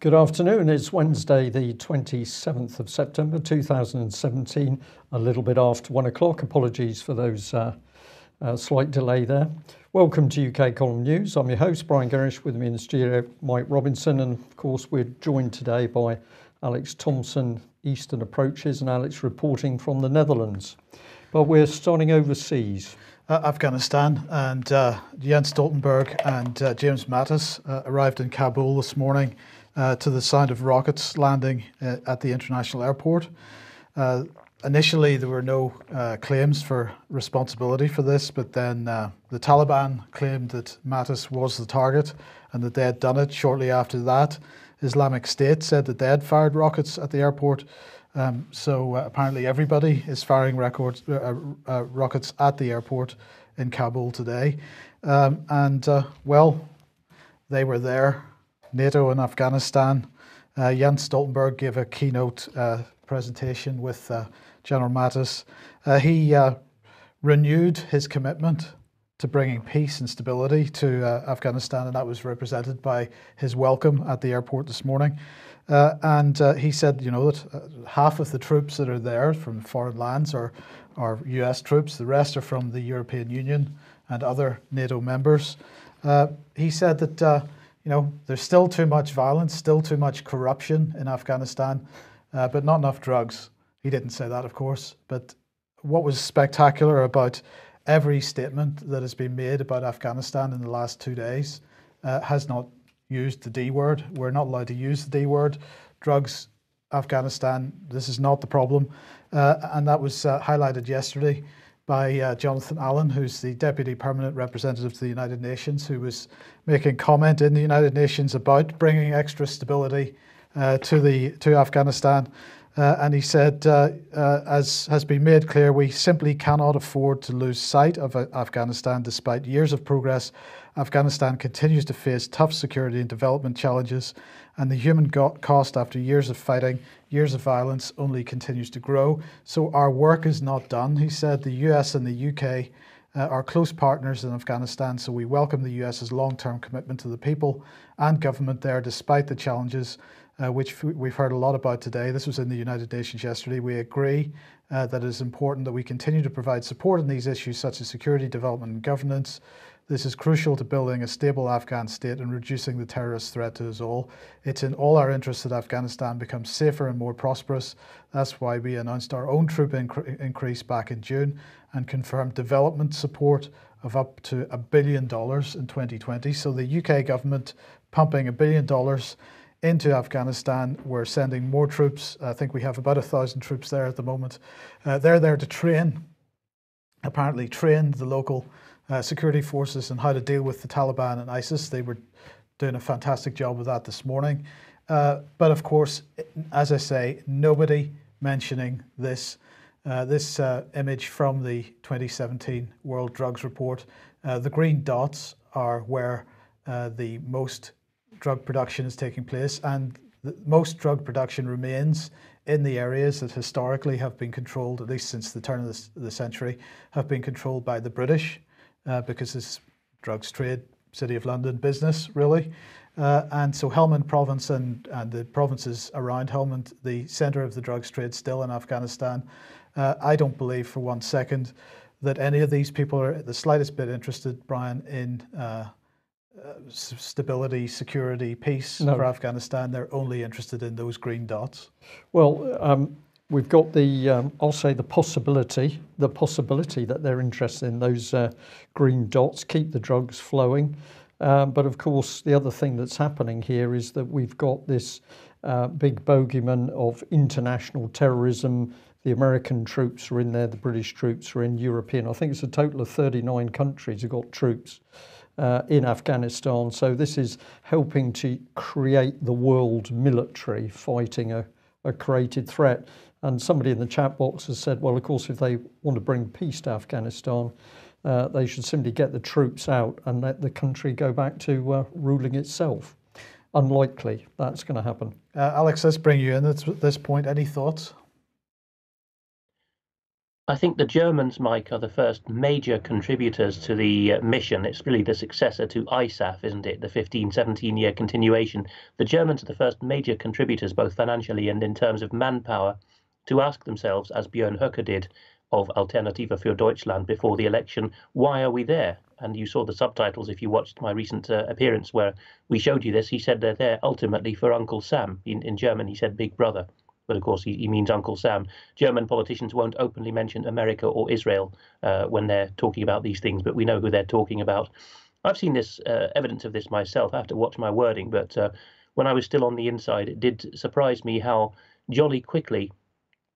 Good afternoon. It's Wednesday, the 27th of September 2017, a little bit after 1 o'clock. Apologies for those slight delay there. Welcome to UK Column News. I'm your host, Brian Gerrish. With me in the studio, Mike Robinson. And of course, we're joined today by Alex Thomson, Eastern Approaches, and Alex reporting from the Netherlands. But we're starting overseas. Afghanistan, and Jens Stoltenberg and James Mattis arrived in Kabul this morning to the sound of rockets landing at the international airport. Initially, there were no claims for responsibility for this, but then the Taliban claimed that Mattis was the target and that they had done it. Shortly after that, Islamic State said that they had fired rockets at the airport. So apparently everybody is firing rockets at the airport in Kabul today. Well, they were there. NATO and Afghanistan. Jens Stoltenberg gave a keynote presentation with General Mattis. He renewed his commitment to bringing peace and stability to Afghanistan, and that was represented by his welcome at the airport this morning. He said, that half of the troops that are there from foreign lands are US troops. The rest are from the European Union and other NATO members. He said that, there's still too much violence, still too much corruption in Afghanistan, but not enough drugs. He didn't say that, of course. But what was spectacular about every statement that has been made about Afghanistan in the last 2 days has not used the D word. We're not allowed to use the D word. Drugs, Afghanistan, this is not the problem. And that was highlighted yesterday by Jonathan Allen, who's the Deputy Permanent Representative to the United Nations, who was making comment in the United Nations about bringing extra stability to Afghanistan. And he said, as has been made clear, we simply cannot afford to lose sight of Afghanistan. Despite years of progress, Afghanistan continues to face tough security and development challenges, and the human cost after years of fighting, years of violence, only continues to grow. So our work is not done. He said the US and the UK are close partners in Afghanistan, so we welcome the US's long-term commitment to the people and government there, despite the challenges which we've heard a lot about today. This was in the United Nations yesterday. We agree that it is important that we continue to provide support in these issues such as security, development and governance. This is crucial to building a stable Afghan state and reducing the terrorist threat to us all. It's in all our interests that Afghanistan becomes safer and more prosperous. That's why we announced our own troop increase back in June and confirmed development support of up to $1 billion in 2020. So the UK government pumping $1 billion into Afghanistan. We're sending more troops. I think we have about 1,000 troops there at the moment. They're there to apparently train the local security forces and how to deal with the Taliban and ISIS. They were doing a fantastic job of that this morning. But of course, as I say, nobody mentioning this image from the 2017 World Drugs Report. The green dots are where the most drug production is taking place, and most drug production remains in the areas that historically have been controlled, at least since the turn of the century, have been controlled by the British, because it's drugs trade, City of London business, really. And so Helmand province and the provinces around Helmand, the centre of the drugs trade, still in Afghanistan. I don't believe for 1 second that any of these people are the slightest bit interested, Brian, in stability, security, peace for Afghanistan. They're only interested in those green dots. Well, we've got I'll say the possibility that they're interested in those green dots, keep the drugs flowing. But of course, the other thing that's happening here is that we've got this big bogeyman of international terrorism. The American troops are in there, the British troops are in, European. I think it's a total of 39 countries have got troops in Afghanistan. So this is helping to create the world military fighting a created threat. And somebody in the chat box has said, well, of course, if they want to bring peace to Afghanistan, they should simply get the troops out and let the country go back to ruling itself. Unlikely that's going to happen. Alex, let's bring you in at this point. Any thoughts? I think the Germans, Mike, are the first major contributors to the mission. It's really the successor to ISAF, isn't it? The 15, 17-year continuation. The Germans are the first major contributors, both financially and in terms of manpower, to ask themselves, as Björn Höcke did of Alternative für Deutschland before the election, why are we there? And you saw the subtitles if you watched my recent appearance where we showed you this. He said they're there ultimately for Uncle Sam. In German, he said Big Brother. But of course, he means Uncle Sam. German politicians won't openly mention America or Israel when they're talking about these things, but we know who they're talking about. I've seen this evidence of this myself. I have to watch my wording, but when I was still on the inside, it did surprise me how jolly quickly,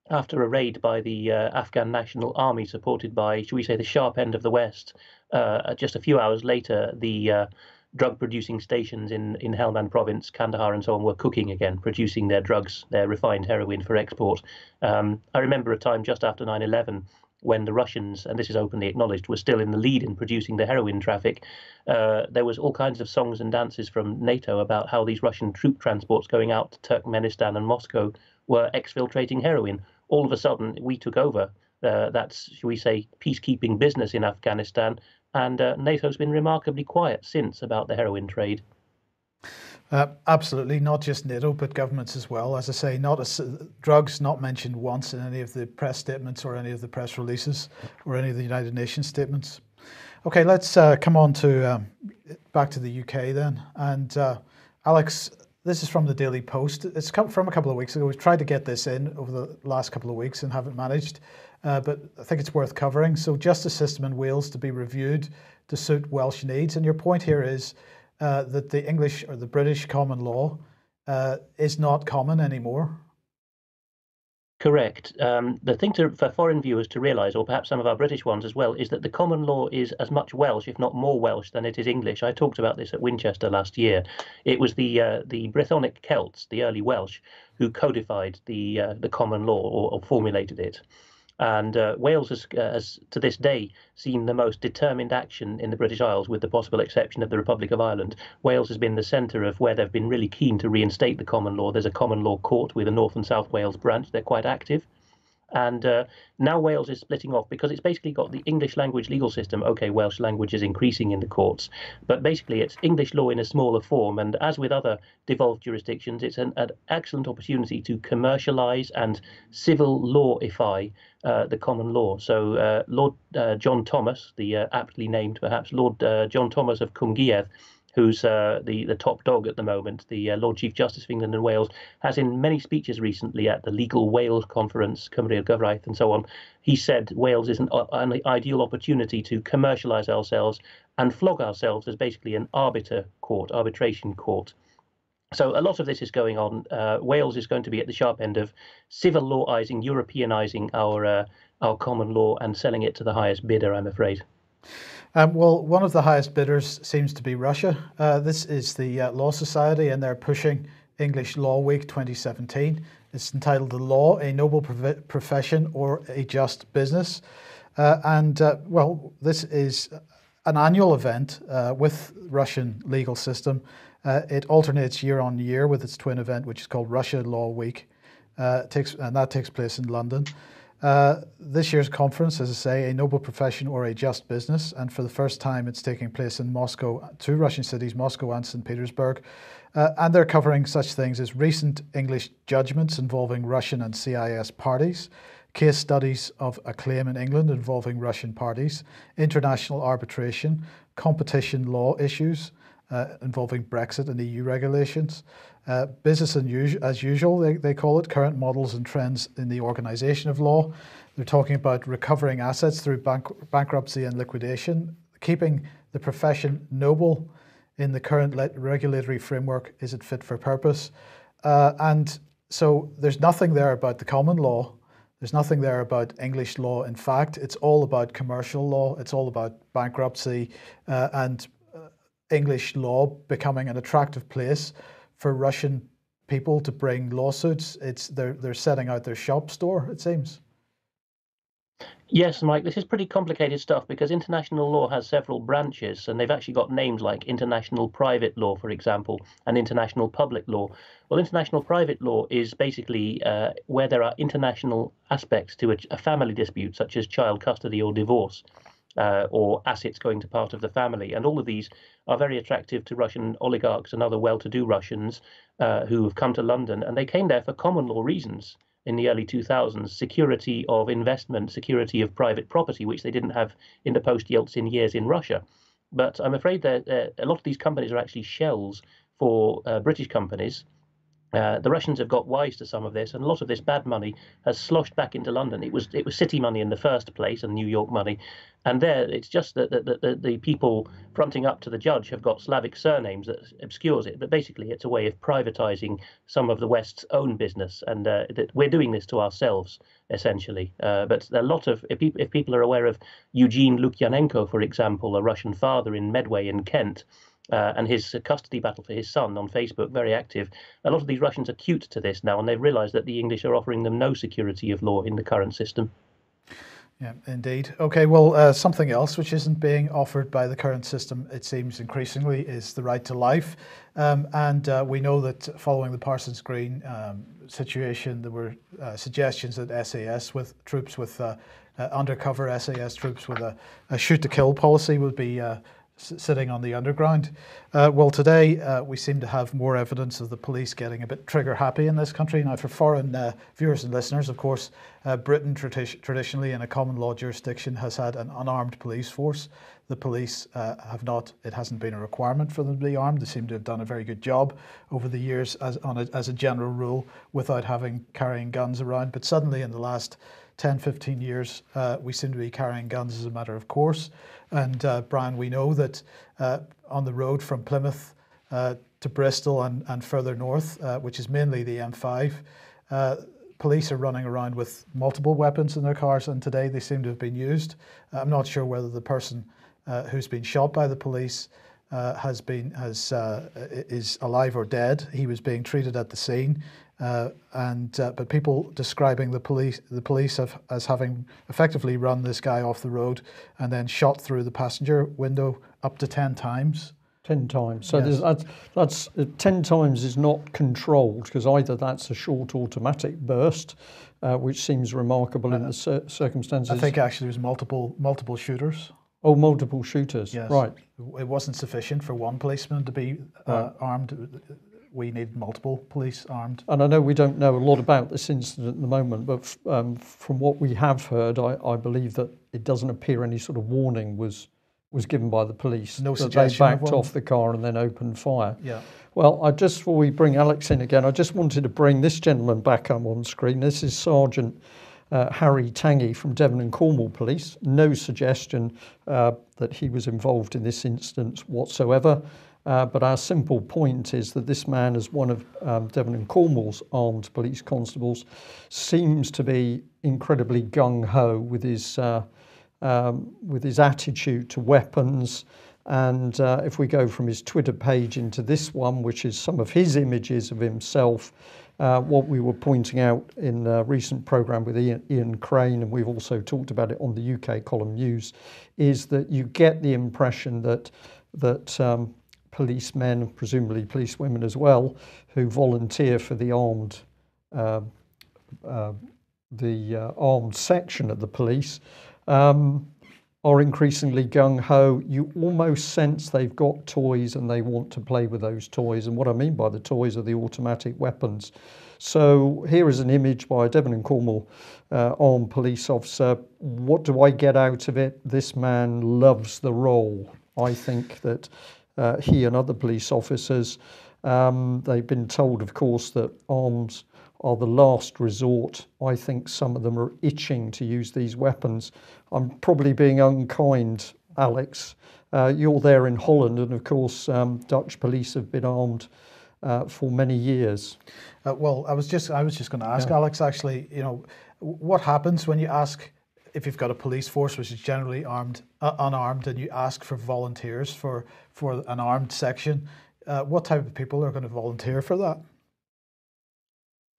after a raid by the Afghan National Army, supported by, shall we say, the sharp end of the West, just a few hours later, the drug-producing stations in Helmand province, Kandahar and so on, were cooking again, producing their drugs, their refined heroin for export. I remember a time just after 9/11 when the Russians, and this is openly acknowledged, were still in the lead in producing the heroin traffic. There was all kinds of songs and dances from NATO about how these Russian troop transports going out to Turkmenistan and Moscow were exfiltrating heroin. All of a sudden, we took over. That's, shall we say, peacekeeping business in Afghanistan. And NATO's been remarkably quiet since about the heroin trade. Absolutely, not just NATO, but governments as well. As I say, drugs not mentioned once in any of the press statements or any of the press releases or any of the United Nations statements. Okay, let's come on to back to the UK then. And Alex, this is from the Daily Post. It's come from a couple of weeks ago. We've tried to get this in over the last couple of weeks and haven't managed. But I think it's worth covering. So justice system in Wales to be reviewed to suit Welsh needs. And your point here is that the English or the British common law is not common anymore. Correct. The thing for foreign viewers to realise, or perhaps some of our British ones as well, is that the common law is as much Welsh, if not more Welsh, than it is English. I talked about this at Winchester last year. It was the Brythonic Celts, the early Welsh, who codified the common law or formulated it. And Wales has, to this day, seen the most determined action in the British Isles, with the possible exception of the Republic of Ireland. Wales has been the centre of where they've been really keen to reinstate the common law. There's a common law court with a North and South Wales branch. They're quite active. And now Wales is splitting off because it's basically got the English language legal system. Okay, Welsh language is increasing in the courts, but basically it's English law in a smaller form. And as with other devolved jurisdictions, it's an excellent opportunity to commercialise and civil lawify the common law. So Lord John Thomas, the aptly named perhaps Lord John Thomas of Cwmgïedd, who's the top dog at the moment, the Lord Chief Justice of England and Wales, has in many speeches recently at the Legal Wales Conference, Cymru a Gyfraith and so on, he said Wales is an ideal opportunity to commercialise ourselves and flog ourselves as basically an arbitration court. So a lot of this is going on. Wales is going to be at the sharp end of civil lawizing, Europeanising our common law and selling it to the highest bidder, I'm afraid. Well, one of the highest bidders seems to be Russia. This is the Law Society, and they're pushing English Law Week 2017. It's entitled "The Law, a Noble Profession or a Just Business." Well, this is an annual event with Russian legal system. It alternates year on year with its twin event, which is called Russia Law Week. And that takes place in London. This year's conference, as I say, a noble profession or a just business, and for the first time it's taking place in Moscow, two Russian cities, Moscow and St. Petersburg, and they're covering such things as recent English judgments involving Russian and CIS parties, case studies of a claim in England involving Russian parties, international arbitration, competition law issues involving Brexit and EU regulations, business as usual, they call it, current models and trends in the organisation of law. They're talking about recovering assets through bankruptcy and liquidation, keeping the profession noble in the current regulatory framework. Is it fit for purpose? And so there's nothing there about the common law. There's nothing there about English law. In fact, it's all about commercial law. It's all about bankruptcy and English law becoming an attractive place for Russian people to bring lawsuits. They're setting out their shop store, it seems. Yes, Mike, this is pretty complicated stuff because international law has several branches and they've actually got names like international private law, for example, and international public law. Well, international private law is basically where there are international aspects to a family dispute, such as child custody or divorce. Or assets going to part of the family. And all of these are very attractive to Russian oligarchs and other well-to-do Russians who have come to London. And they came there for common law reasons in the early 2000s, security of investment, security of private property, which they didn't have in the post-Yeltsin years in Russia. But I'm afraid that a lot of these companies are actually shells for British companies. The Russians have got wise to some of this, and a lot of this bad money has sloshed back into London. It was city money in the first place, and New York money, and there it's just that the people fronting up to the judge have got Slavic surnames that obscures it. But basically, it's a way of privatizing some of the West's own business, and that we're doing this to ourselves essentially. But a lot of if people are aware of Eugene Lukyanenko, for example, a Russian father in Medway in Kent, and his custody battle for his son on Facebook, very active. A lot of these Russians are cute to this now, and they've realised that the English are offering them no security of law in the current system. Yeah, indeed. Okay, well, something else which isn't being offered by the current system, it seems increasingly, is the right to life. And we know that following the Parsons Green situation, there were suggestions that SAS with troops with undercover SAS troops with a shoot-to-kill policy would be sitting on the underground. Well, today we seem to have more evidence of the police getting a bit trigger happy in this country. Now, for foreign viewers and listeners, of course, Britain traditionally in a common law jurisdiction has had an unarmed police force. The police have not, it hasn't been a requirement for them to be armed. They seem to have done a very good job over the years as a general rule without carrying guns around. But suddenly in the last 10, 15 years, we seem to be carrying guns as a matter of course. And Brian, we know that on the road from Plymouth to Bristol and further north, which is mainly the M5, police are running around with multiple weapons in their cars, and today they seem to have been used. I'm not sure whether the person who's been shot by the police is alive or dead. He was being treated at the scene. But people describing the police as having effectively run this guy off the road and then shot through the passenger window up to 10 times. 10 times. So Yes. that's 10 times is not controlled, because either that's a short automatic burst, which seems remarkable in the circumstances. I think actually it was multiple shooters. Oh, multiple shooters. Yes. Right. It wasn't sufficient for one policeman to be armed. We need multiple police armed. And I know we don't know a lot about this incident at the moment, but from what we have heard, I believe that it doesn't appear any sort of warning was given by the police. No that suggestion they of backed one? off the car and then opened fire. Yeah. Well, before we bring Alex in again, I just wanted to bring this gentleman back up on screen. This is Sergeant Harry Tangy from Devon and Cornwall Police. No suggestion that he was involved in this incident whatsoever. But our simple point is that this man, as one of Devon and Cornwall's armed police constables, seems to be incredibly gung-ho with his attitude to weapons. And if we go from his Twitter page into this one, which is some of his images of himself, what we were pointing out in a recent programme with Ian Crane, and we've also talked about it on the UK column news, is that you get the impression that policemen, presumably policewomen as well, who volunteer for the armed section of the police, are increasingly gung-ho. You almost sense they've got toys and they want to play with those toys. And what I mean by the toys are the automatic weapons. So here is an image by a Devon and Cornwall armed police officer. What do I get out of it? This man loves the role. I think that he and other police officers, they've been told, of course, that arms are the last resort. I think some of them are itching to use these weapons. I'm probably being unkind, Alex. You're there in Holland, and of course, Dutch police have been armed for many years. Well, I was just going to ask Alex, actually, what happens when you ask if you've got a police force which is generally unarmed, and you ask for volunteers for an armed section? What type of people are going to volunteer for that?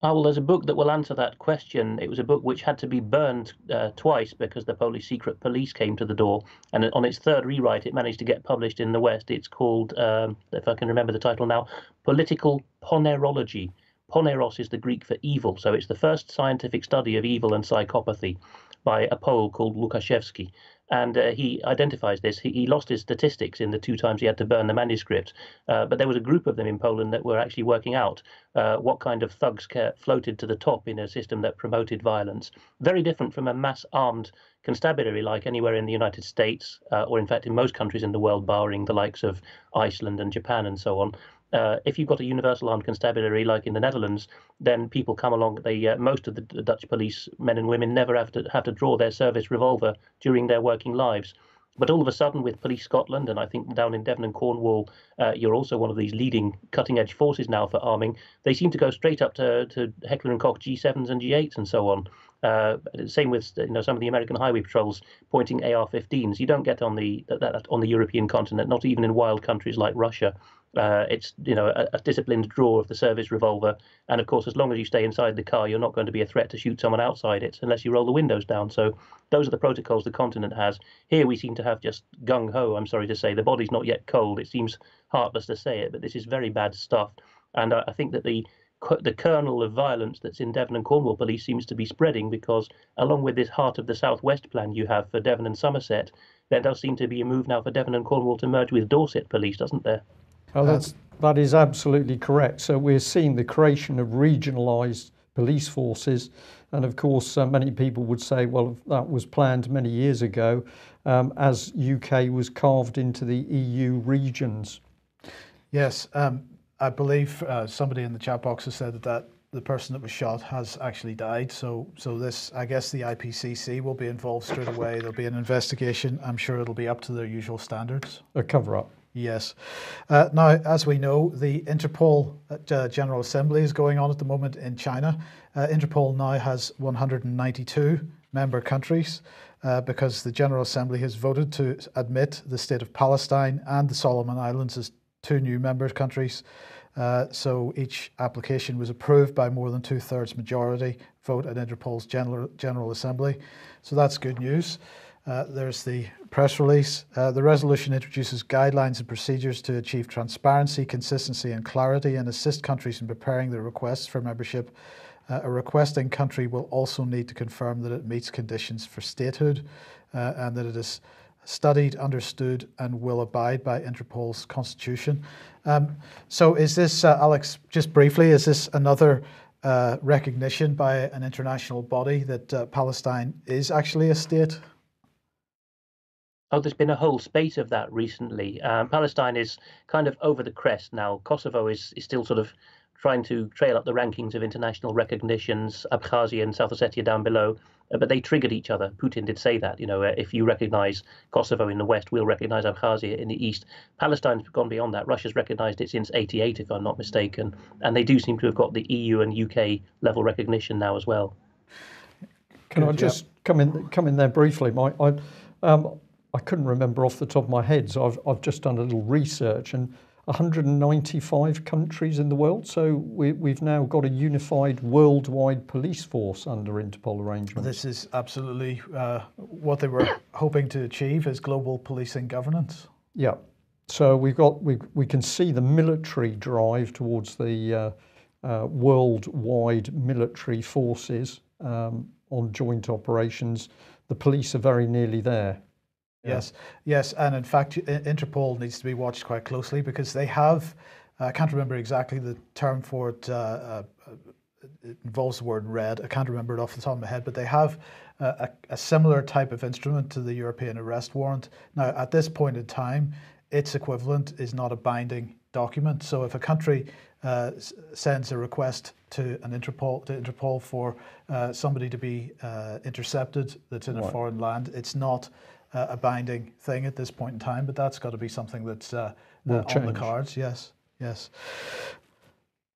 Well, there's a book that will answer that question. It was a book which had to be burned twice because the Polish secret police came to the door. And on its third rewrite, it managed to get published in the West. It's called, if I can remember the title now, Political Ponerology. Poneros is the Greek for evil. So it's the first scientific study of evil and psychopathy by a Pole called Lukaszewski. And he identifies this. He lost his statistics in the 2 times he had to burn the manuscript. But there was a group of them in Poland that were actually working out what kind of thugs floated to the top in a system that promoted violence. Very different from a mass armed constabulary like anywhere in the United States, or in fact in most countries in the world, barring the likes of Iceland and Japan and so on. If you've got a universal armed constabulary like in the Netherlands, then people come along. Most of the Dutch police men and women never have to draw their service revolver during their working lives. But all of a sudden, with Police Scotland, and I think down in Devon and Cornwall, you're also one of these leading cutting-edge forces now for arming. They seem to go straight up to Heckler and Koch G7s and G8s and so on. Same with some of the American highway patrols pointing AR-15s. You don't get on the European continent, not even in wild countries like Russia. It's a disciplined draw of the service revolver, and of course, as long as you stay inside the car, you're not going to be a threat to shoot someone outside it unless you roll the windows down. So those are the protocols the continent has. Here we seem to have just gung ho. I'm sorry to say, the body's not yet cold. It seems heartless to say it, but this is very bad stuff. And I think that the kernel of violence that's in Devon and Cornwall police seems to be spreading, because along with this heart of the southwest plan you have for Devon and Somerset, there does seem to be a move now for Devon and Cornwall to merge with Dorset police, doesn't there? Oh, that is absolutely correct. So we're seeing the creation of regionalised police forces. And of course, many people would say, well, that was planned many years ago, as UK was carved into the EU regions. Yes, I believe somebody in the chat box has said that the person that was shot has actually died. So this, I guess the IPCC will be involved straight away. There'll be an investigation. I'm sure it'll be up to their usual standards. A cover-up. Yes. Now, as we know, the Interpol General Assembly is going on at the moment in China. Interpol now has 192 member countries because the General Assembly has voted to admit the state of Palestine and the Solomon Islands as 2 new member countries. So each application was approved by more than 2/3 majority vote at Interpol's General Assembly. So that's good news. There's the press release. The resolution introduces guidelines and procedures to achieve transparency, consistency and clarity, and assist countries in preparing their requests for membership. A requesting country will also need to confirm that it meets conditions for statehood and that it is studied, understood and will abide by Interpol's constitution. So is this, Alex, just briefly, is this another recognition by an international body that Palestine is actually a state? Oh, there's been a whole spate of that recently. Palestine is kind of over the crest now. Kosovo is still sort of trying to trail up the rankings of international recognitions, Abkhazia and South Ossetia down below. But they triggered each other. Putin did say that, if you recognize Kosovo in the west, we'll recognize Abkhazia in the east. Palestine's gone beyond that. Russia's recognized it since '88, if I'm not mistaken. And they do seem to have got the EU and UK level recognition now as well. Can I just come in there briefly, Mike? I couldn't remember off the top of my head, so I've just done a little research, and 195 countries in the world. So we've now got a unified worldwide police force under Interpol arrangements. This is absolutely what they were hoping to achieve, is global policing governance. Yeah. So we can see the military drive towards the worldwide military forces on joint operations. The police are very nearly there. Yes, and in fact, Interpol needs to be watched quite closely because they have, I can't remember exactly the term for it, it involves the word red, I can't remember it off the top of my head, but they have a similar type of instrument to the European arrest warrant. Now, at this point in time, its equivalent is not a binding document. So if a country sends a request to Interpol for somebody to be intercepted that's in a foreign land, it's not a binding thing at this point in time, but that's got to be something that's on the cards. Yes.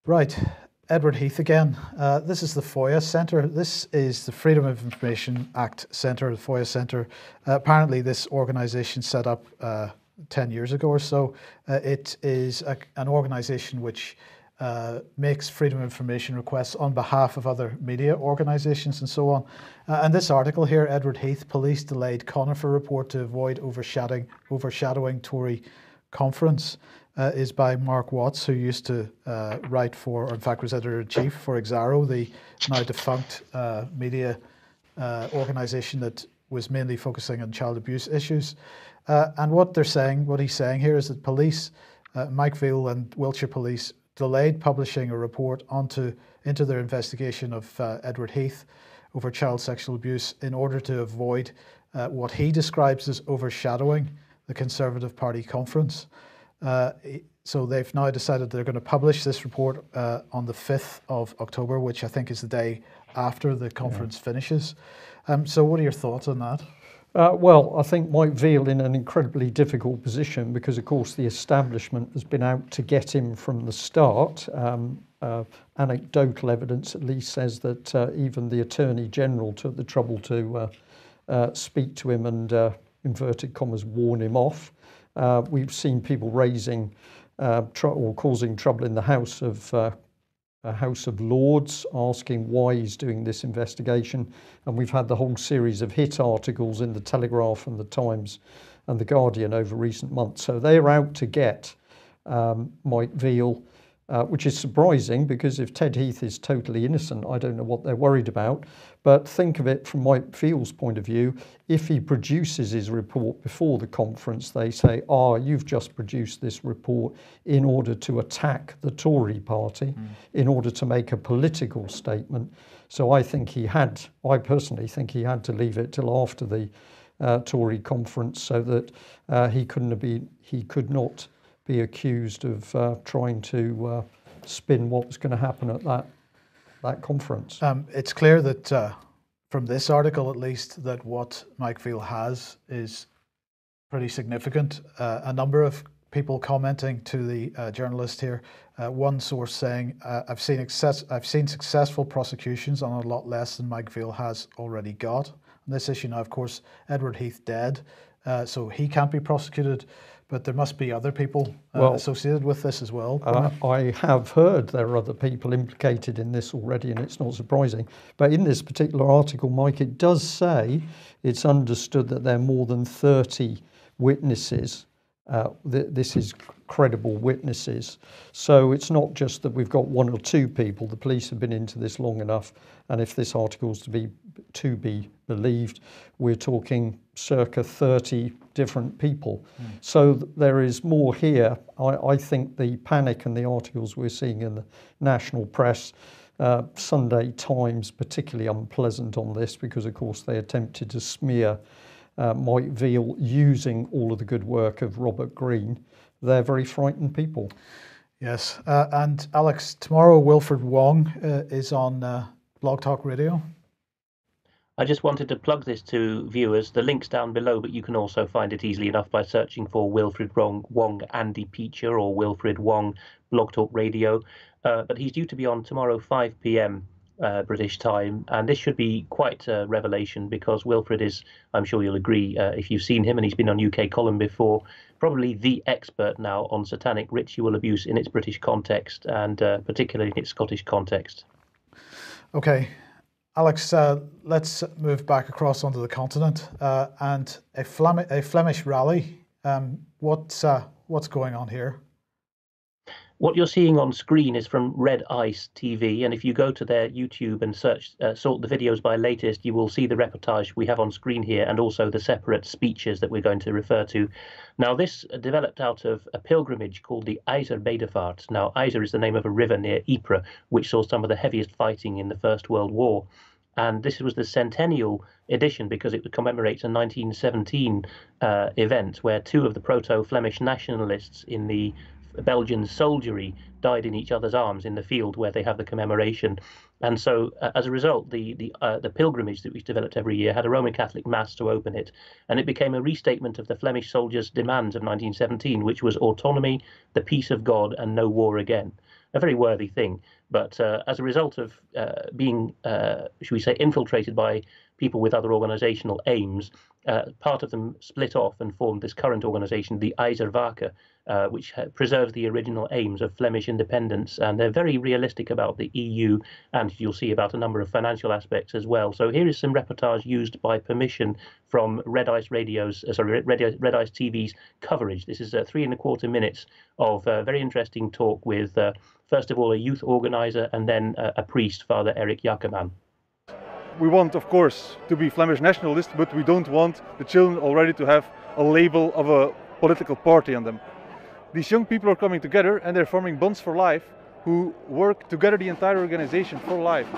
Right, Edward Heath again. This is the Foia Center. This is the Freedom of Information Act Center, the Foia Center. Apparently this organization set up 10 years ago or so. It is an organization which makes freedom of information requests on behalf of other media organisations and so on. And this article here, Edward Heath, police delayed Conifer report to avoid overshadowing Tory conference, is by Mark Watts, who used to write for, or in fact was editor-in-chief for Exaro, the now defunct media organisation that was mainly focusing on child abuse issues. And what he's saying here is that police, Mike Veal and Wiltshire Police, delayed publishing a report into their investigation of Edward Heath over child sexual abuse in order to avoid what he describes as overshadowing the Conservative Party conference. So they've now decided they're going to publish this report on the 5th of October, which I think is the day after the conference finishes. So what are your thoughts on that? Well, I think Mike Veal in an incredibly difficult position because, of course, the establishment has been out to get him from the start. Anecdotal evidence at least says that even the Attorney General took the trouble to speak to him and, inverted commas, warn him off. We've seen people raising or causing trouble in the House of Lords, asking why he's doing this investigation, and we've had the whole series of hit articles in the Telegraph and the Times and the Guardian over recent months. So they're out to get Mike Veal, which is surprising because if Ted Heath is totally innocent, I don't know what they're worried about. But think of it from Mike Veal's point of view. If he produces his report before the conference, they say, you've just produced this report in order to attack the Tory party, in order to make a political statement. So I personally think he had to leave it till after the Tory conference so that he could not be accused of trying to spin what was going to happen at that conference. It's clear that from this article, at least, that what Mike Veal has is pretty significant. A number of people commenting to the journalist here. One source saying, "I've seen successful prosecutions on a lot less than Mike Veal has already got." On this issue now, of course, Edward Heath dead, so he can't be prosecuted. But there must be other people associated with this as well. I have heard there are other people implicated in this already, and it's not surprising. But in this particular article, Mike, it does say it's understood that there are more than 30 witnesses. This is credible witnesses. So it's not just that we've got one or two people. The police have been into this long enough. And if this article is to be believed, we're talking circa 30 different people. So there is more here. I think the panic and the articles we're seeing in the national press, Sunday Times particularly unpleasant on this because, of course, they attempted to smear Mike Veal using all of the good work of Robert Greene. They're very frightened people. Yes. And Alex, tomorrow Wilfred Wong is on Blog Talk Radio. I just wanted to plug this to viewers. The link's down below, but you can also find it easily enough by searching for Wilfred Wong Andy Peacher or Wilfred Wong Blog Talk Radio. But he's due to be on tomorrow 5 p.m. British time, and this should be quite a revelation because Wilfred is, I'm sure you'll agree, if you've seen him, and he's been on UK Column before, probably the expert now on satanic ritual abuse in its British context and particularly in its Scottish context. Okay. Alex, let's move back across onto the continent and a Flemish rally. What's going on here? What you're seeing on screen is from Red Ice TV, and if you go to their YouTube and sort the videos by latest, you will see the reportage we have on screen here and also the separate speeches that we're going to refer to. Now, this developed out of a pilgrimage called the IJzer Bedevaart. Now, IJzer is the name of a river near Ypres, which saw some of the heaviest fighting in the First World War. And this was the centennial edition because it commemorates a 1917 event where two of the proto-Flemish nationalists in the Belgian soldiery died in each other's arms in the field where they have the commemoration. And so as a result, the pilgrimage that was developed every year had a Roman Catholic mass to open it. And it became a restatement of the Flemish soldiers' demands of 1917, which was autonomy, the peace of God, and no war again. A very worthy thing. But as a result of being, should we say, infiltrated by people with other organizational aims, part of them split off and formed this current organization, the IJzer Waken, which preserves the original aims of Flemish independence. And they're very realistic about the EU, and you'll see about a number of financial aspects as well. So here is some reportage used by permission from Red Ice TV's coverage. This is 3¼ minutes of very interesting talk with, first of all, a youth organizer and then a priest, Father Eric Jakeman. We want, of course, to be Flemish nationalists, but we don't want the children already to have a label of a political party on them. These young people are coming together and they're forming bonds for life who work together, the entire organization, for life.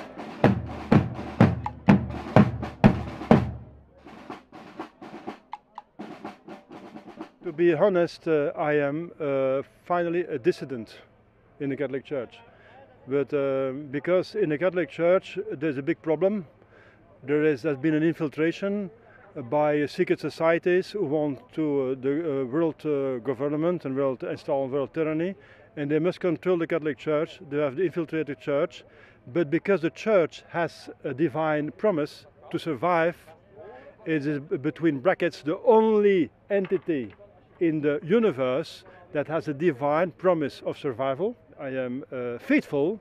To be honest, I am finally a dissident in the Catholic Church. But because in the Catholic Church there's a big problem. There has been an infiltration by secret societies who want to the world government and install world tyranny, and they must control the Catholic Church. They have the infiltrated church, but because the church has a divine promise to survive, it is, between brackets, the only entity in the universe that has a divine promise of survival. I am faithful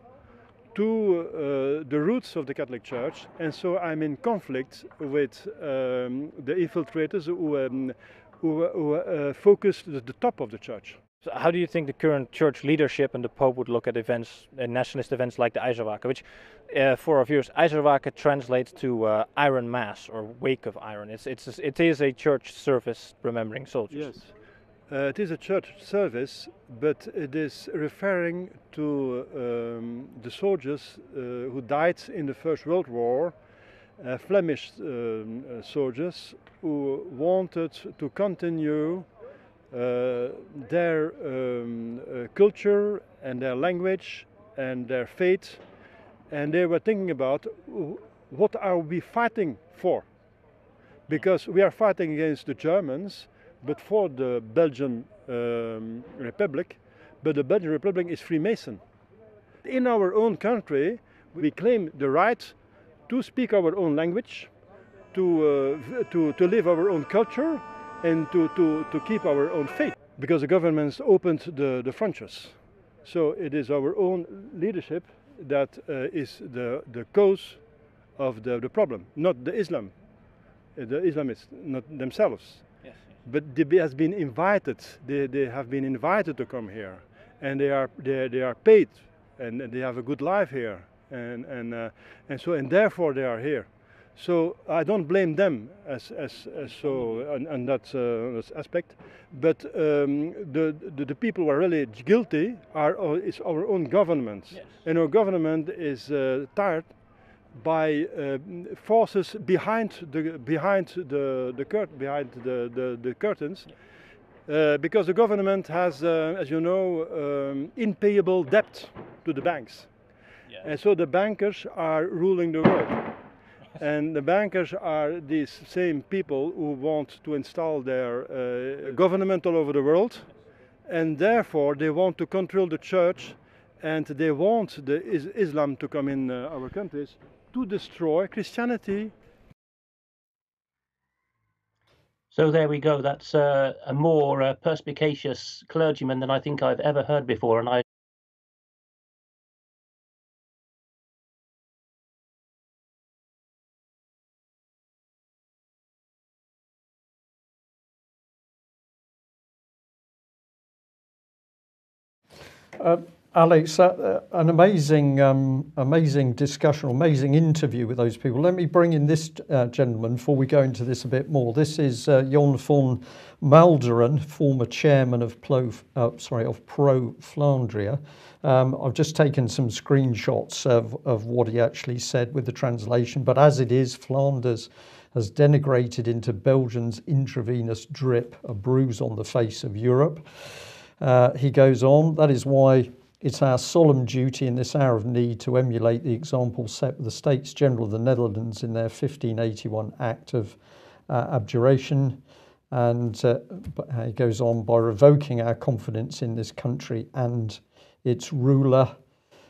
to the roots of the Catholic Church, and so I'm in conflict with the infiltrators who focus the top of the church. So how do you think the current church leadership and the Pope would look at events, nationalist events like the IJzerwake, which for our viewers, IJzerwake translates to Iron Mass or Wake of Iron. It is a church service remembering soldiers. Yes. It is a church service, but it is referring to the soldiers who died in the First World War, Flemish soldiers who wanted to continue their culture and their language and their faith, and they were thinking about what are we fighting for? Because we are fighting against the Germans, but for the Belgian Republic, but the Belgian Republic is Freemason. In our own country, we claim the right to speak our own language, to live our own culture, and to keep our own faith, because the governments opened the frontiers. So it is our own leadership that is the cause of the problem, not the Islam. The Islamists, not themselves. Yes. But they have been invited. They have been invited to come here, and they are paid, and they have a good life here, and therefore they are here. So I don't blame them as on that aspect, but the people who are really guilty is our own government, yes. And our government is tired by forces behind the curtains, because the government has, as you know, impayable debt to the banks, Yeah. and so the bankers are ruling the world. And the bankers are these same people who want to install their government all over the world, and therefore they want to control the church, and they want the Islam to come in our countries to destroy Christianity. So there we go. That's a more perspicacious clergyman than I think I've ever heard before, and I Alex, an amazing discussion, amazing interview with those people. Let me bring in this gentleman before we go into this a bit more. This is Jon van Malderen, former chairman of Pro Flandria. I've just taken some screenshots of what he actually said with the translation, but as it is, Flanders has denigrated into Belgium's intravenous drip, a bruise on the face of Europe. He goes on, that is why it's our solemn duty in this hour of need to emulate the example set with the States General of the Netherlands in their 1581 Act of Abjuration. And he goes on, by revoking our confidence in this country and its ruler,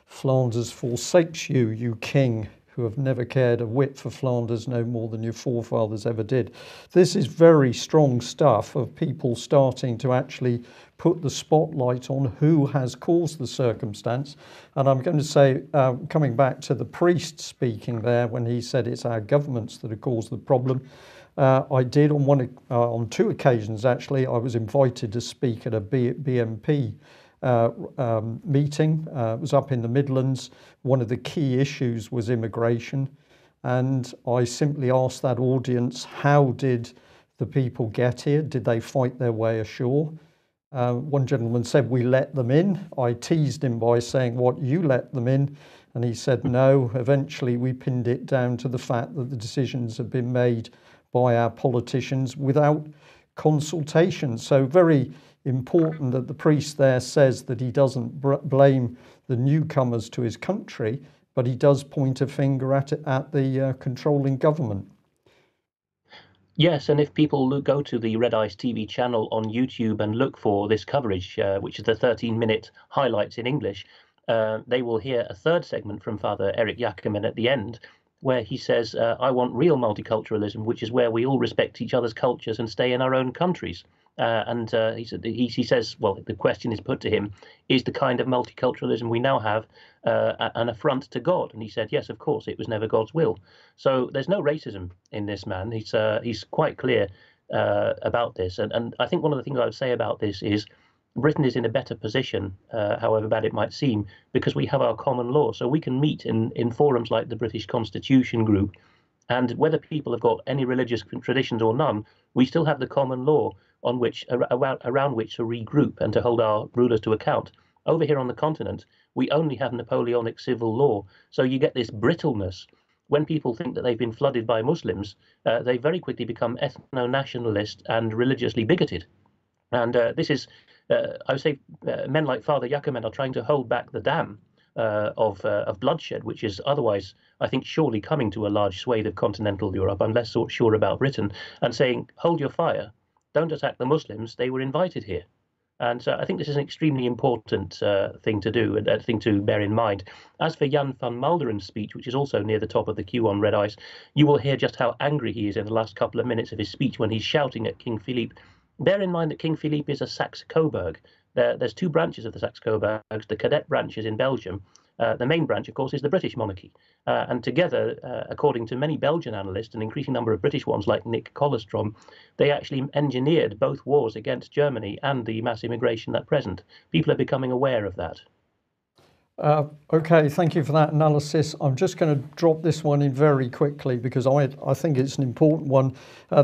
Flanders forsakes you, you king, who have never cared a whit for Flanders, no more than your forefathers ever did. This is very strong stuff of people starting to actually put the spotlight on who has caused the circumstance. And I'm going to say, coming back to the priest speaking there when he said it's our governments that have caused the problem, I did on two occasions actually. I was invited to speak at a BNP meeting. It was up in the Midlands. One of the key issues was immigration, and I simply asked that audience, how did the people get here? Did they fight their way ashore? One gentleman said, we let them in. I teased him by saying, what, you let them in? And he said, no. Eventually we pinned it down to the fact that the decisions have been made by our politicians without consultation. So very important that the priest there says that he doesn't blame the newcomers to his country, but he does point a finger at the controlling government. Yes, and if people go to the Red Ice TV channel on YouTube and look for this coverage, which is the 13-minute highlights in English, they will hear a third segment from Father Eric Jacomin at the end, where he says, I want real multiculturalism, which is where we all respect each other's cultures and stay in our own countries. He says, well, the question is put to him, is the kind of multiculturalism we now have an affront to God? And he said, yes, of course, it was never God's will. So there's no racism in this man. He's quite clear about this. And I think one of the things I would say about this is Britain is in a better position, however bad it might seem, because we have our common law. So we can meet in forums like the British Constitution Group, and whether people have got any religious traditions or none, we still have the common law on which around which to regroup and to hold our rulers to account. Over here on the continent, we only have Napoleonic civil law. So you get this brittleness. When people think that they've been flooded by Muslims, they very quickly become ethno-nationalist and religiously bigoted. And this is, I would say, men like Father Jacomin are trying to hold back the dam of bloodshed, which is otherwise, I think, surely coming to a large swathe of continental Europe. I'm less sure about Britain, and saying, hold your fire, don't attack the Muslims, they were invited here. And so I think this is an extremely important thing to do, and a thing to bear in mind. As for Jan van Malderen's speech, which is also near the top of the queue on Red Ice, you will hear just how angry he is in the last couple of minutes of his speech when he's shouting at King Philippe. Bear in mind that King Philippe is a Saxe-Coburg. There's two branches of the Saxe-Coburgs. The cadet branch is in Belgium. The main branch, of course, is the British monarchy. And together, according to many Belgian analysts, an increasing number of British ones like Nick Colostrom, they actually engineered both wars against Germany and the mass immigration at present. People are becoming aware of that. Okay, thank you for that analysis. I'm just going to drop this one in very quickly because I think it's an important one.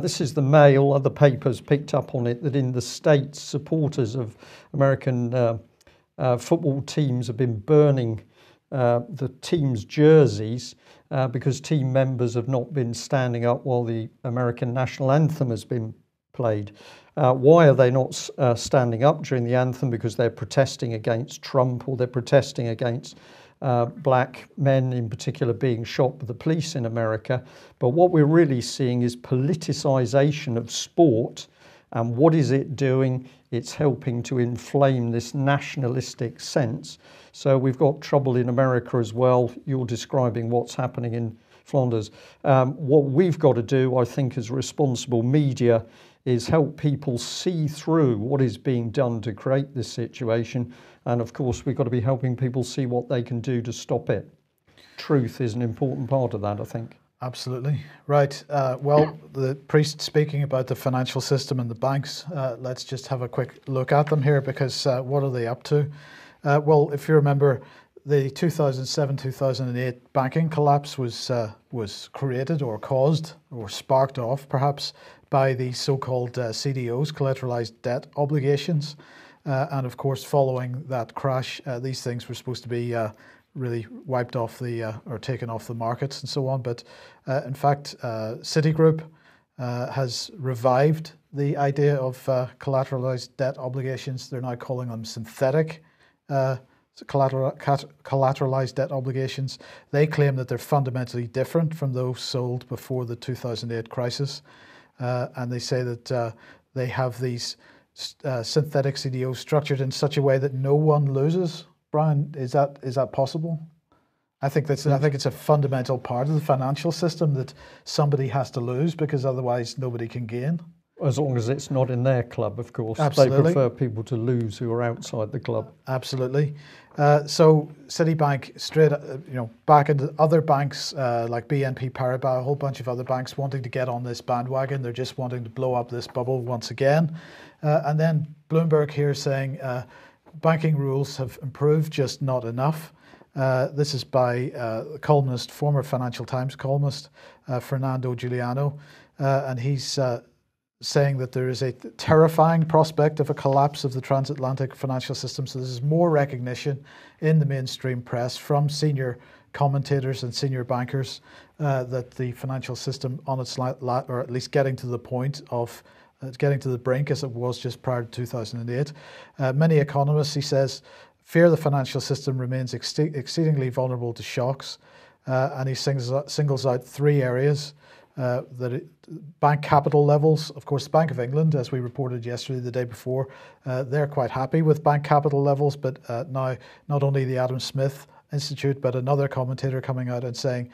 This is the Mail. Other papers picked up on it that in the States, supporters of American football teams have been burning the team's jerseys because team members have not been standing up while the American national anthem has been played. Why are they not standing up during the anthem? Because they're protesting against Trump, or they're protesting against black men in particular being shot by the police in America. But what we're really seeing is politicization of sport. And what is it doing? It's helping to inflame this nationalistic sense. So we've got trouble in America as well. You're describing what's happening in Flanders. What we've got to do, I think, as responsible media, is help people see through what is being done to create this situation. And of course, we've got to be helping people see what they can do to stop it. Truth is an important part of that, I think. Absolutely. Right. Well, the priest speaking about the financial system and the banks, let's just have a quick look at them here, because what are they up to? Well, if you remember, the 2007-2008 banking collapse was created or caused or sparked off perhaps by the so-called CDOs, collateralized debt obligations. And of course, following that crash, these things were supposed to be really wiped off or taken off the markets and so on. But in fact, Citigroup has revived the idea of collateralized debt obligations. They're now calling them synthetic collateralized debt obligations. They claim that they're fundamentally different from those sold before the 2008 crisis. And they say that they have these synthetic CDOs structured in such a way that no one loses. Brian, is that possible? I think it's a fundamental part of the financial system that somebody has to lose, because otherwise nobody can gain. As long as it's not in their club, of course. Absolutely. They prefer people to lose who are outside the club. Absolutely. So Citibank straight, back into other banks like BNP Paribas, a whole bunch of other banks wanting to get on this bandwagon. They're just wanting to blow up this bubble once again. And then Bloomberg here saying banking rules have improved, just not enough. This is by columnist, former Financial Times columnist, Fernando Giuliano, and he's saying that there is a terrifying prospect of a collapse of the transatlantic financial system. So this is more recognition in the mainstream press from senior commentators and senior bankers that the financial system on its or at least getting to the point of getting to the brink as it was just prior to 2008. Many economists, he says, fear the financial system remains exceedingly vulnerable to shocks, and he singles out three areas. Bank capital levels. Of course, the Bank of England, as we reported yesterday, the day before, they're quite happy with bank capital levels, but now not only the Adam Smith Institute, but another commentator coming out and saying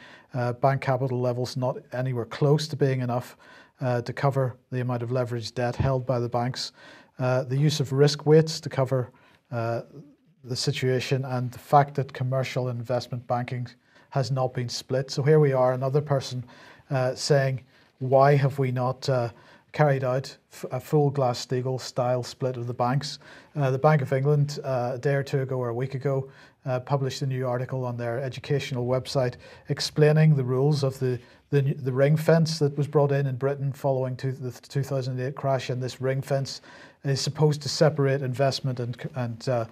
bank capital levels not anywhere close to being enough to cover the amount of leveraged debt held by the banks. The use of risk weights to cover the situation, and the fact that commercial and investment banking has not been split. So here we are, another person saying, why have we not carried out a full Glass-Steagall style split of the banks? The Bank of England, a day or two ago or a week ago, published a new article on their educational website explaining the rules of the ring fence that was brought in Britain following the 2008 crash. And this ring fence is supposed to separate investment and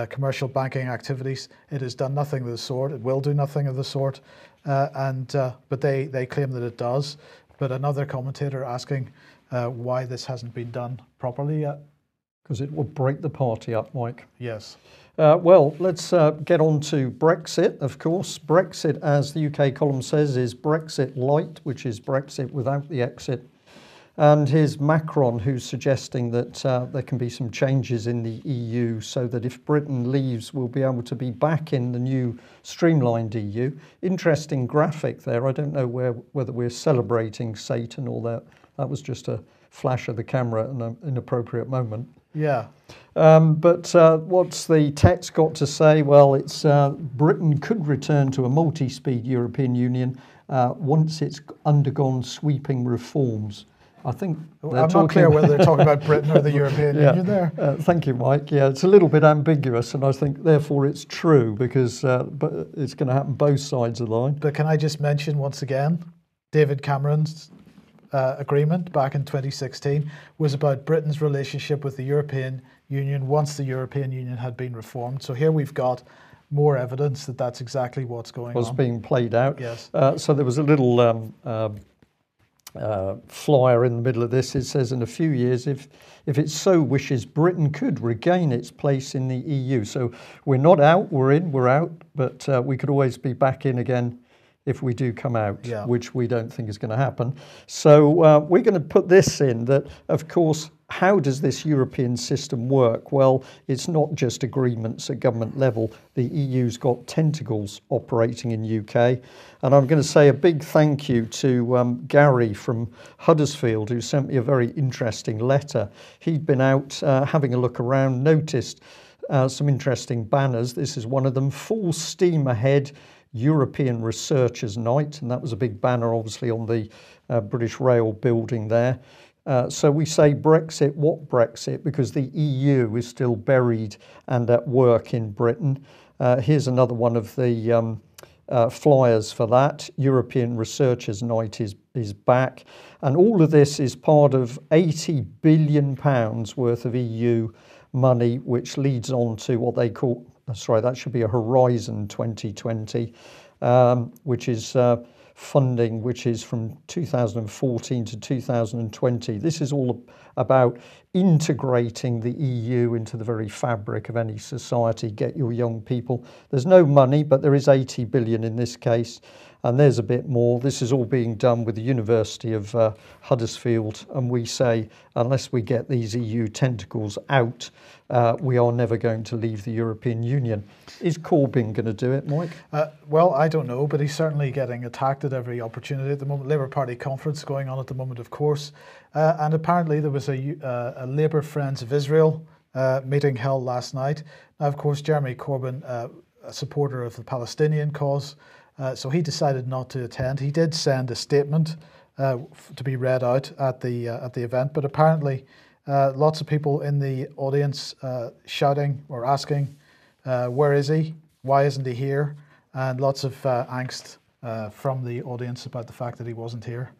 commercial banking activities. It has done nothing of the sort. It will do nothing of the sort. But they claim that it does. But another commentator asking why this hasn't been done properly yet. Because it will break the party up, Mike. Yes. Well, let's get on to Brexit, of course. Brexit, as the UK column says, is Brexit light, which is Brexit without the exit. And here's Macron, who's suggesting that there can be some changes in the EU so that if Britain leaves, we'll be able to be back in the new streamlined EU. Interesting graphic there. I don't know whether we're celebrating Satan or that was just a flash of the camera at an inappropriate moment. Yeah. But what's the text got to say? Well, it's Britain could return to a multi-speed European Union once it's undergone sweeping reforms. I think I'm not clear whether they're talking about Britain or the European Union there. Thank you, Mike. Yeah, it's a little bit ambiguous, and I think therefore it's true because but it's going to happen both sides of the line. But can I just mention once again, David Cameron's agreement back in 2016 was about Britain's relationship with the European Union once the European Union had been reformed. So here we've got more evidence that that's exactly what's going on. Was being played out. Yes. So there was a little flyer in the middle of this. It says, in a few years, if it so wishes, Britain could regain its place in the EU. So we're not out, we're out, but we could always be back in again if we do come out, which we don't think is going to happen. So we're going to put this in that, of course, how does this European system work? Well, it's not just agreements at government level. The EU's got tentacles operating in UK. And I'm going to say a big thank you to Gary from Huddersfield, who sent me a very interesting letter. He'd been out having a look around, noticed some interesting banners. This is one of them, Full Steam Ahead European Researchers Night, and that was a big banner obviously on the British Rail building there. So we say Brexit, what Brexit? Because the EU is still buried and at work in Britain. Here's another one of the flyers for that. European Researchers Night is back, and all of this is part of £80 billion worth of EU money, which leads on to what they call, sorry, that should be a Horizon 2020, which is funding which is from 2014 to 2020. This is all about integrating the EU into the very fabric of any society, get your young people. There's no money, but there is 80 billion in this case. And there's a bit more. This is all being done with the University of Huddersfield, and we say unless we get these EU tentacles out, we are never going to leave the European Union. Is Corbyn going to do it, Mike? Well, I don't know, but he's certainly getting attacked at every opportunity at the moment. Labour Party conference going on at the moment, of course. And apparently there was a Labour Friends of Israel meeting held last night. Now, of course, Jeremy Corbyn, a supporter of the Palestinian cause, so he decided not to attend. He did send a statement to be read out at the event, but apparently lots of people in the audience shouting or asking, where is he? Why isn't he here? And lots of angst from the audience about the fact that he wasn't here.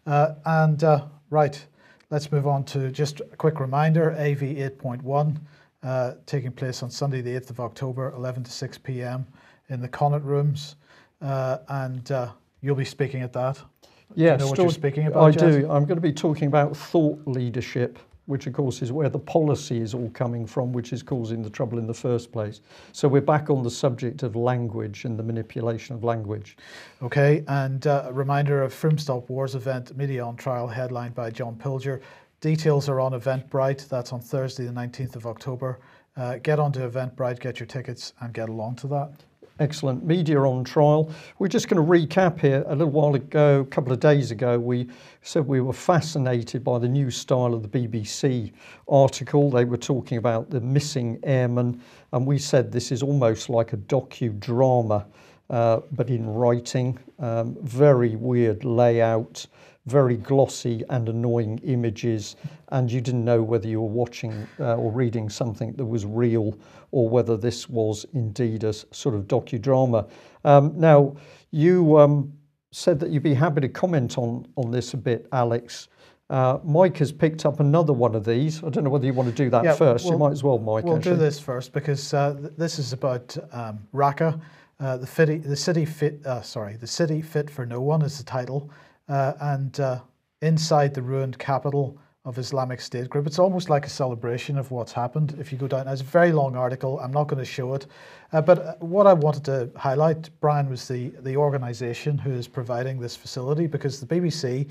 Right, let's move on to just a quick reminder, AV 8.1, taking place on Sunday the 8th of October, 11 to 6 p.m. in the Connaught Rooms. You'll be speaking at that. Yeah, do you know what you're speaking about, I Jez? do. I'm going to be talking about thought leadership, which of course is where the policy is all coming from, which is causing the trouble in the first place. So we're back on the subject of language and the manipulation of language. Okay, and a reminder of Frimstop Wars event, Media on Trial, headlined by John Pilger. Details are on Eventbrite. That's on Thursday, the 19th of October. Get onto Eventbrite, get your tickets, and get along to that. Excellent. Media on Trial. We're just going to recap here. A little while ago, a couple of days ago, we said we were fascinated by the new style of the BBC article. They were talking about the missing airmen, and we said this is almost like a docudrama, but in writing. Very weird layout, very glossy and annoying images, and you didn't know whether you were watching or reading something that was real or whether this was indeed a sort of docudrama. Now, you said that you'd be happy to comment on this a bit, Alex. Mike has picked up another one of these. I don't know whether you want to do that first. You might as well, Mike. We'll do this first because this is about Raqqa. The city fit for no one is the title, and inside the ruined capital of Islamic State group. It's almost like a celebration of what's happened. If you go down, it's a very long article. I'm not going to show it, but what I wanted to highlight, Brian, was the organisation who is providing this facility, because the BBC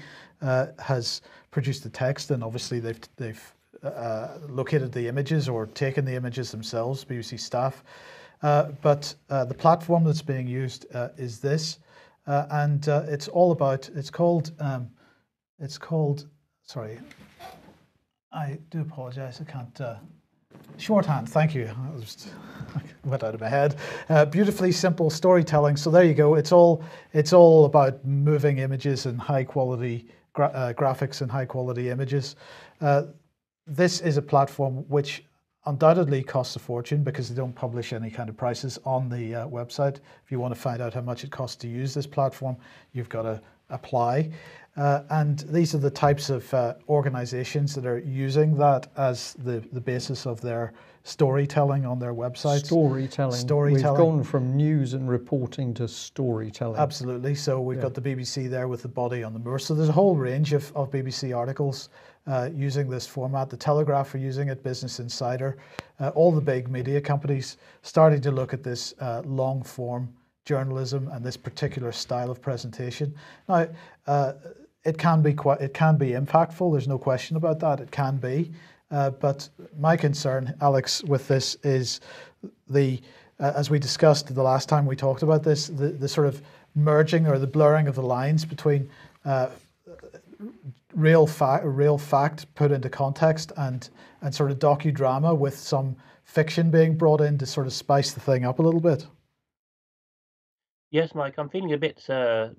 has produced the text, and obviously they've located the images or taken the images themselves, BBC staff. But the platform that's being used is this, and it's all about. It's called. Sorry, I do apologise. I can't. Shorthand. Thank you. I went out of my head. Beautifully simple storytelling. So there you go. It's all about moving images and high quality graphics and high quality images. This is a platform which undoubtedly costs a fortune because they don't publish any kind of prices on the website. If you want to find out how much it costs to use this platform, you've got to apply. And these are the types of organizations that are using that as the basis of their storytelling on their websites. Storytelling. We've gone from news and reporting to storytelling. Absolutely. So we've got the BBC there with the body on the moor. So there's a whole range of BBC articles using this format. The Telegraph are using it, Business Insider, all the big media companies starting to look at this long form journalism and this particular style of presentation. Now, it can be impactful. There's no question about that. It can be, but my concern, Alex, with this is as we discussed the last time we talked about this, the sort of merging or the blurring of the lines between real fact put into context and sort of docudrama with some fiction being brought in to sort of spice the thing up a little bit. Yes, Mike, I'm feeling a bit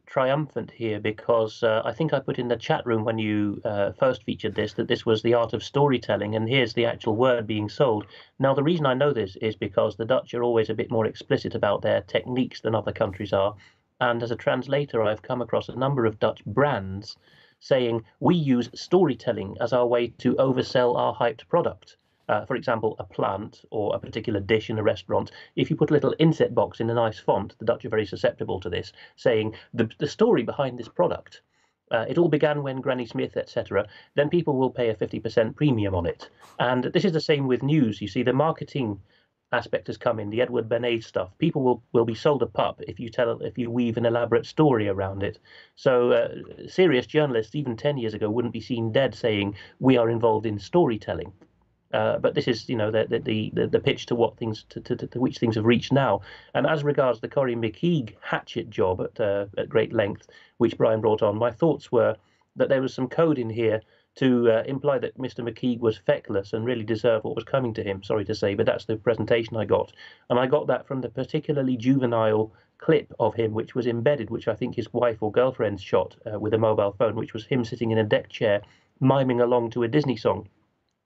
triumphant here because I think I put in the chat room when you first featured this that this was the art of storytelling, and here's the actual word being sold. Now, the reason I know this is because the Dutch are always a bit more explicit about their techniques than other countries are. And as a translator, I've come across a number of Dutch brands saying we use storytelling as our way to oversell our hyped product. For example, a plant or a particular dish in a restaurant. If you put a little inset box in a nice font, the Dutch are very susceptible to this, saying the story behind this product. It all began when Granny Smith, etc. Then people will pay a 50% premium on it. And this is the same with news. You see, the marketing aspect has come in, the Edward Bernays stuff. People will be sold a pup if you weave an elaborate story around it. So serious journalists, even 10 years ago, wouldn't be seen dead saying we are involved in storytelling. But this is, the pitch to what things to which things have reached now. And as regards the Corrie McKeag hatchet job at great length, which Brian brought on, my thoughts were that there was some code in here to imply that Mr. McKeag was feckless and really deserved what was coming to him. Sorry to say, but that's the presentation I got. And I got that from the particularly juvenile clip of him, which was embedded, which I think his wife or girlfriend shot with a mobile phone, which was him sitting in a deck chair, miming along to a Disney song.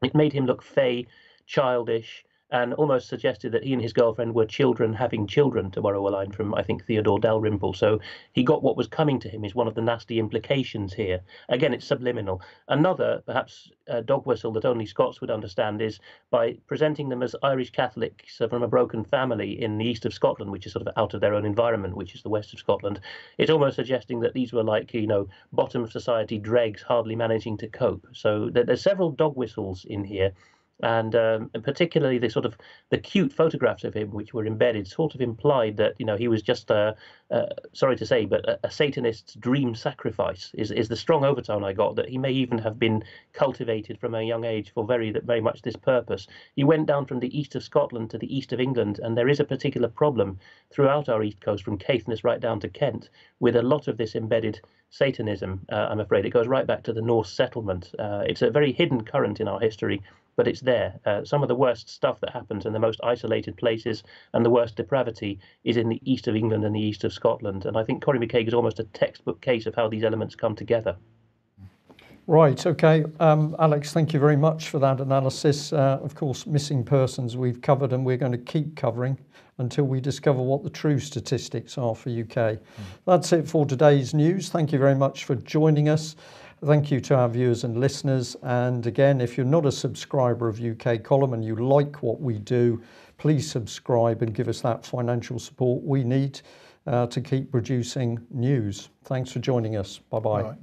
It made him look fey, childish, and almost suggested that he and his girlfriend were children having children, to borrow a line from, I think, Theodore Dalrymple. So he got what was coming to him is one of the nasty implications here. Again, it's subliminal. Another, perhaps, dog whistle that only Scots would understand is by presenting them as Irish Catholics from a broken family in the east of Scotland, which is sort of out of their own environment, which is the west of Scotland. It's almost suggesting that these were like, bottom of society dregs hardly managing to cope. So there's several dog whistles in here. And particularly the cute photographs of him, which were embedded, sort of implied that he was just sorry to say, but a Satanist's dream sacrifice is the strong overtone I got, that he may even have been cultivated from a young age for very much this purpose. He went down from the east of Scotland to the east of England, and there is a particular problem throughout our east coast, from Caithness right down to Kent, with a lot of this embedded Satanism. I'm afraid it goes right back to the Norse settlement. It's a very hidden current in our history, but it's there. Some of the worst stuff that happens in the most isolated places and the worst depravity is in the east of England and the east of Scotland. And I think Corrie McKeag is almost a textbook case of how these elements come together. Right, okay. Alex, thank you very much for that analysis. Of course, missing persons we've covered, and we're going to keep covering until we discover what the true statistics are for UK. That's it for today's news. Thank you very much for joining us. Thank you to our viewers and listeners. And again, if you're not a subscriber of UK Column and you like what we do, please subscribe and give us that financial support we need to keep producing news. Thanks for joining us. Bye-bye. Bye.